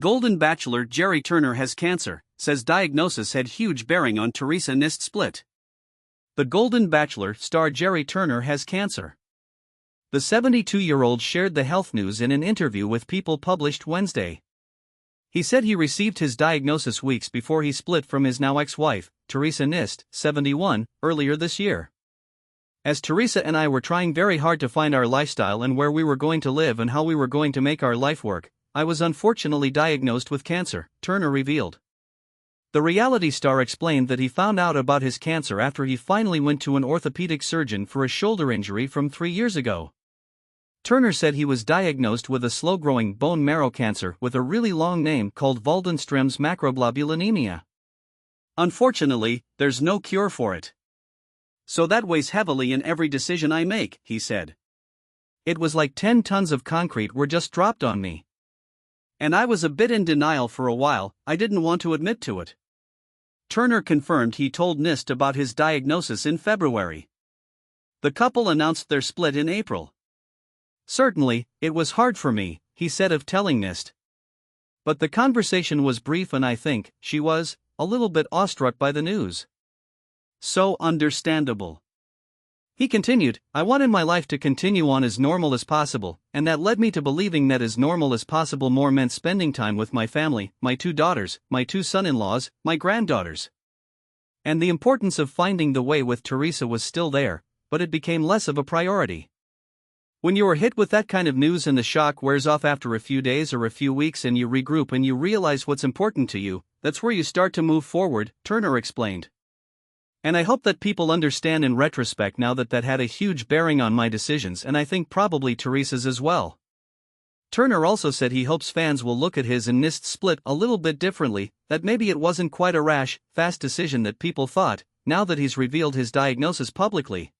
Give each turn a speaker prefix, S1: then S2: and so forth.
S1: Golden Bachelor Gerry Turner has cancer, says diagnosis had huge bearing on Theresa Nist split. The Golden Bachelor star Gerry Turner has cancer. The 72-year-old shared the health news in an interview with People published Wednesday. He said he received his diagnosis weeks before he split from his now ex-wife, Theresa Nist, 71, earlier this year. As Theresa and I were trying very hard to find our lifestyle and where we were going to live and how we were going to make our life work, I was unfortunately diagnosed with cancer, Turner revealed. The reality star explained that he found out about his cancer after he finally went to an orthopedic surgeon for a shoulder injury from 3 years ago. Turner said he was diagnosed with a slow-growing bone marrow cancer with a really long name called Waldenström's macroglobulinemia. Unfortunately, there's no cure for it. So that weighs heavily in every decision I make, he said. It was like 10 tons of concrete were just dropped on me. And I was a bit in denial for a while, I didn't want to admit to it. Turner confirmed he told Nist about his diagnosis in February. The couple announced their split in April. Certainly, it was hard for me, he said of telling Nist. But the conversation was brief and I think she was a little bit awestruck by the news. So understandable. He continued, I wanted my life to continue on as normal as possible, and that led me to believing that as normal as possible more meant spending time with my family, my 2 daughters, my 2 son-in-laws, my granddaughters. And the importance of finding the way with Theresa was still there, but it became less of a priority. When you are hit with that kind of news and the shock wears off after a few days or a few weeks and you regroup and you realize what's important to you, that's where you start to move forward, Turner explained. And I hope that people understand in retrospect now that that had a huge bearing on my decisions and I think probably Theresa's as well. Turner also said he hopes fans will look at his and Nist's split a little bit differently, that maybe it wasn't quite a rash, fast decision that people thought, now that he's revealed his diagnosis publicly.